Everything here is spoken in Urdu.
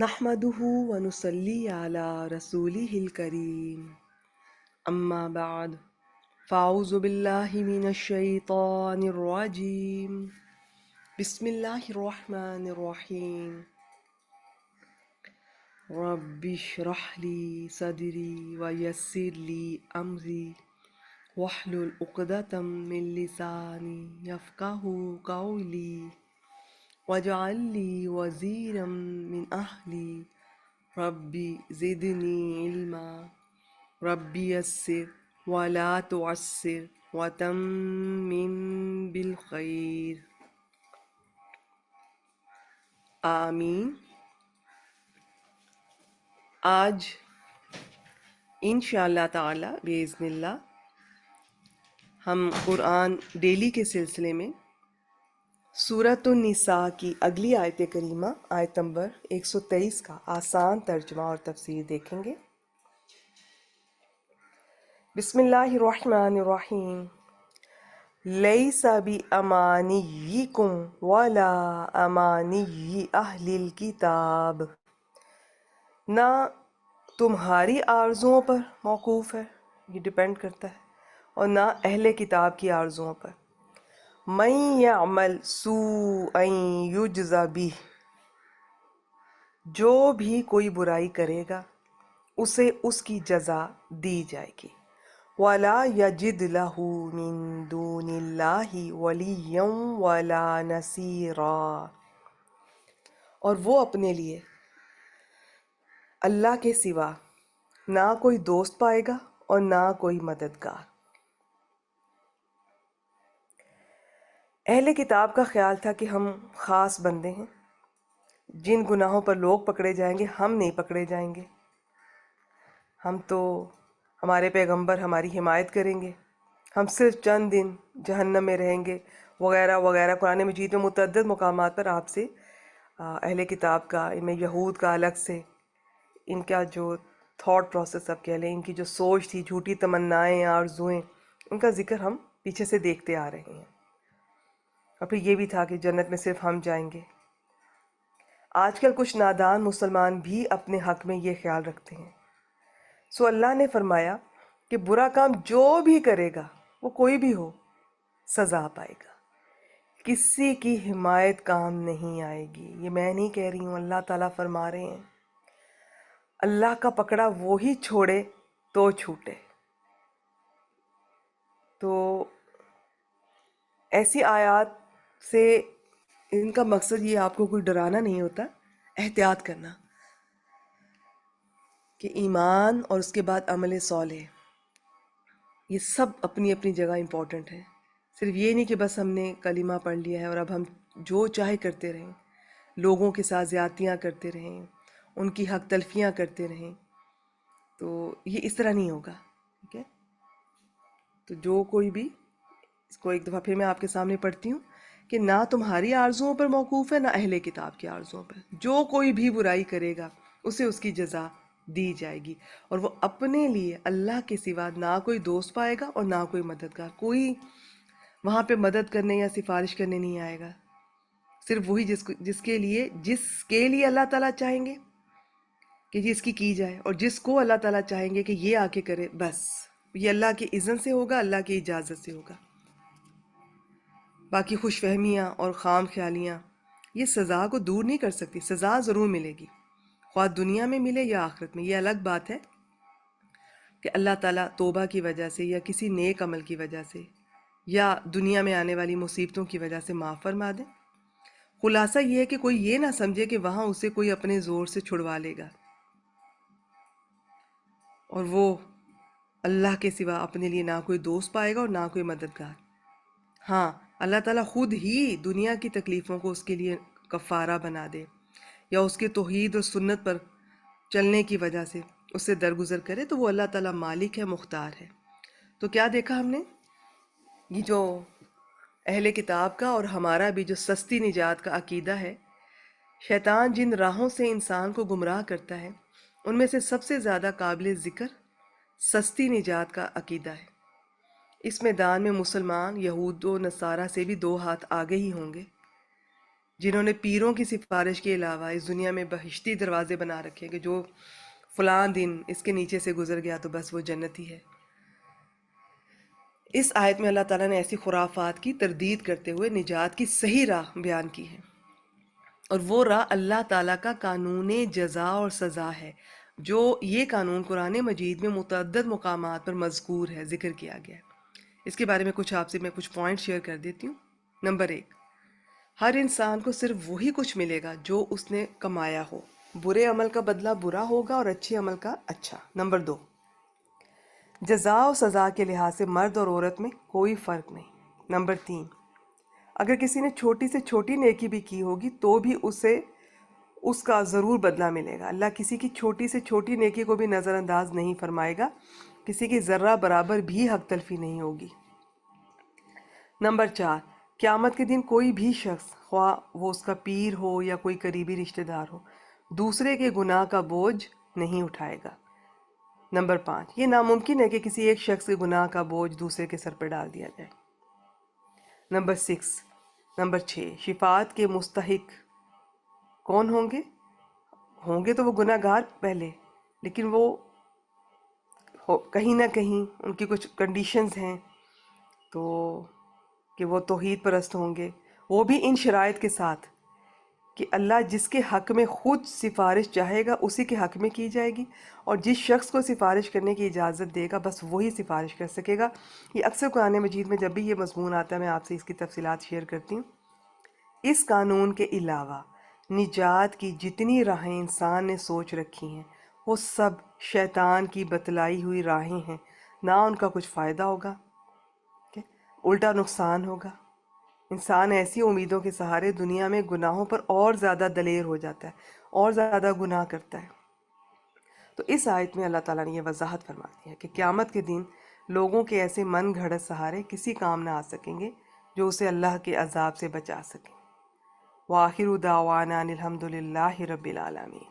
نحمدہ ونصلی علی رسولہ الکریم اما بعد فاعوذ باللہ من الشیطان الرجیم بسم اللہ الرحمن الرحیم رب اشرح لی صدری ویسر لی امری واحلل عقدۃ من لسانی یفقہوا قولی واجعل لی وزیرا من اہلی ربی زدنی علما ربی یسر ولا تعسر وتمم بالخیر آمین۔ آج انشاءاللہ تعالی باذن اللہ ہم قرآن ڈیلی کے سلسلے میں سورۃ النساء کی اگلی آیت کریمہ آیت نمبر 123 کا آسان ترجمہ اور تفسیر دیکھیں گے۔ بسم اللہ الرحمن الرحیم۔ لیس بامانیکم ولا امانی اہل الکتاب، نہ تمہاری آرزوؤں پر موقوف ہے، یہ ڈیپینڈ کرتا ہے، اور نہ اہل کتاب کی آرزوؤں پر۔ من یعمل سوءا یجز بہ، جو بھی کوئی برائی کرے گا اسے اس کی جزا دی جائے گی۔ ولا یجد لہ من دون اللہ ولیا ولا نصیرا، اور وہ اپنے لیے اللہ کے سوا نہ کوئی دوست پائے گا اور نہ کوئی مددگار۔ اہل کتاب کا خیال تھا کہ ہم خاص بندے ہیں، جن گناہوں پر لوگ پکڑے جائیں گے ہم نہیں پکڑے جائیں گے، ہم تو ہمارے پیغمبر ہماری حمایت کریں گے، ہم صرف چند دن جہنم میں رہیں گے وغیرہ وغیرہ۔ قرآن مجید میں متعدد مقامات پر آپ سے اہل کتاب کا، ان میں یہود کا الگ سے، ان کا جو تھاٹ پروسیس اب کہہ لیں، ان کی جو سوچ تھی، جھوٹی تمنائیں آرزوئیں، ان کا ذکر ہم پیچھے سے دیکھتے آ رہے ہیں۔ اور پھر یہ بھی تھا کہ جنت میں صرف ہم جائیں گے۔ آج کل کچھ نادان مسلمان بھی اپنے حق میں یہ خیال رکھتے ہیں، سو اللہ نے فرمایا کہ برا کام جو بھی کرے گا، وہ کوئی بھی ہو، سزا پائے گا، کسی کی حمایت کام نہیں آئے گی۔ یہ میں نہیں کہہ رہی ہوں، اللہ تعالیٰ فرما رہے ہیں، اللہ کا پکڑا وہی چھوڑے تو چھوٹے۔ تو ایسی آیات سے ان کا مقصد یہ آپ کو کوئی ڈرانا نہیں ہوتا، احتیاط کرنا کہ ایمان اور اس کے بعد عمل صالح، یہ سب اپنی اپنی جگہ امپورٹنٹ ہے۔ صرف یہ نہیں کہ بس ہم نے کلمہ پڑھ لیا ہے اور اب ہم جو چاہے کرتے رہیں، لوگوں کے ساتھ زیادتیاں کرتے رہیں، ان کی حق تلفیاں کرتے رہیں، تو یہ اس طرح نہیں ہوگا، ٹھیک ہے؟ تو جو کوئی بھی، اس کو ایک دفعہ پھر میں آپ کے سامنے پڑھتی ہوں کہ نہ تمہاری آرزوؤں پر موقوف ہے نہ اہل کتاب کی آرزوؤں پر۔ جو کوئی بھی برائی کرے گا اسے اس کی جزا دی جائے گی، اور وہ اپنے لیے اللہ کے سوا نہ کوئی دوست پائے گا اور نہ کوئی مددگار۔ کوئی وہاں پہ مدد کرنے یا سفارش کرنے نہیں آئے گا، صرف وہی جس کے لیے اللہ تعالیٰ چاہیں گے کہ جس کی جائے، اور جس کو اللہ تعالیٰ چاہیں گے کہ یہ آ کے کرے، بس یہ اللہ کی اذن سے ہوگا، اللہ کی اجازت سے ہوگا۔ باقی خوش فہمیاں اور خام خیالیاں یہ سزا کو دور نہیں کر سکتی۔ سزا ضرور ملے گی، خواہ دنیا میں ملے یا آخرت میں۔ یہ الگ بات ہے کہ اللہ تعالیٰ توبہ کی وجہ سے یا کسی نیک عمل کی وجہ سے یا دنیا میں آنے والی مصیبتوں کی وجہ سے معاف فرما دے۔ خلاصہ یہ ہے کہ کوئی یہ نہ سمجھے کہ وہاں اسے کوئی اپنے زور سے چھڑوا لے گا، اور وہ اللہ کے سوا اپنے لیے نہ کوئی دوست پائے گا اور نہ کوئی مددگار۔ ہاں، اللہ تعالیٰ خود ہی دنیا کی تکلیفوں کو اس کے لیے کفارہ بنا دے، یا اس کے توحید اور سنت پر چلنے کی وجہ سے اس سے درگزر کرے، تو وہ اللہ تعالیٰ مالک ہے، مختار ہے۔ تو کیا دیکھا ہم نے؟ یہ جو اہل کتاب کا اور ہمارا بھی جو سستی نجات کا عقیدہ ہے، شیطان جن راہوں سے انسان کو گمراہ کرتا ہے ان میں سے سب سے زیادہ قابل ذکر سستی نجات کا عقیدہ ہے۔ اس میدان میں مسلمان یہود و نصارہ سے بھی دو ہاتھ آگے ہی ہوں گے، جنہوں نے پیروں کی سفارش کے علاوہ اس دنیا میں بہشتی دروازے بنا رکھے کہ جو فلاں دن اس کے نیچے سے گزر گیا تو بس وہ جنتی ہے۔ اس آیت میں اللہ تعالیٰ نے ایسی خرافات کی تردید کرتے ہوئے نجات کی صحیح راہ بیان کی ہے، اور وہ راہ اللہ تعالیٰ کا قانون جزا اور سزا ہے، جو یہ قانون قرآن مجید میں متعدد مقامات پر مذکور ہے، ذکر کیا گیا ہے۔ اس کے بارے میں آپ سے میں کچھ پوائنٹ شیئر کر دیتی ہوں۔ نمبر 1، ہر انسان کو صرف وہی کچھ ملے گا جو اس نے کمایا ہو، برے عمل کا بدلہ برا ہوگا اور اچھے عمل کا اچھا۔ نمبر 2، جزا و سزا کے لحاظ سے مرد اور عورت میں کوئی فرق نہیں۔ نمبر 3، اگر کسی نے چھوٹی سے چھوٹی نیکی بھی کی ہوگی تو بھی اسے اس کا ضرور بدلہ ملے گا۔ اللہ کسی کی چھوٹی سے چھوٹی نیکی کو بھی نظر انداز نہیں فرمائے گا، کسی کی ذرہ برابر بھی حق تلفی نہیں ہوگی۔ نمبر 4، قیامت کے دن کوئی بھی شخص، خواہ وہ اس کا پیر ہو یا کوئی قریبی رشتہ دار ہو، دوسرے کے گناہ کا بوجھ نہیں اٹھائے گا۔ نمبر 5، یہ ناممکن ہے کہ کسی ایک شخص کے گناہ کا بوجھ دوسرے کے سر پہ ڈال دیا جائے۔ نمبر 6، شفاعت کے مستحق کون ہوں گے؟ ہوں گے تو وہ گناہ گار پہلے، لیکن وہ کہیں نہ کہیں ان کی کچھ کنڈیشنز ہیں، تو کہ وہ توحید پرست ہوں گے، وہ بھی ان شرائط کے ساتھ کہ اللہ جس کے حق میں خود سفارش چاہے گا اسی کے حق میں کی جائے گی، اور جس شخص کو سفارش کرنے کی اجازت دے گا بس وہی سفارش کر سکے گا۔ یہ اکثر قرآن مجید میں جب بھی یہ مضمون آتا ہے میں آپ سے اس کی تفصیلات شیئر کرتی ہوں۔ اس قانون کے علاوہ نجات کی جتنی راہیں انسان نے سوچ رکھی ہیں وہ سب شیطان کی بتلائی ہوئی راہیں ہیں، نہ ان کا کچھ فائدہ ہوگا، الٹا نقصان ہوگا۔ انسان ایسی امیدوں کے سہارے دنیا میں گناہوں پر اور زیادہ دلیر ہو جاتا ہے، اور زیادہ گناہ کرتا ہے۔ تو اس آیت میں اللہ تعالیٰ نے یہ وضاحت فرما دی ہے کہ قیامت کے دن لوگوں کے ایسے من گھڑت سہارے کسی کام نہ آ سکیں گے جو اسے اللہ کے عذاب سے بچا سکیں۔ وآخر دعوانا ان الحمد للہ رب العالمین۔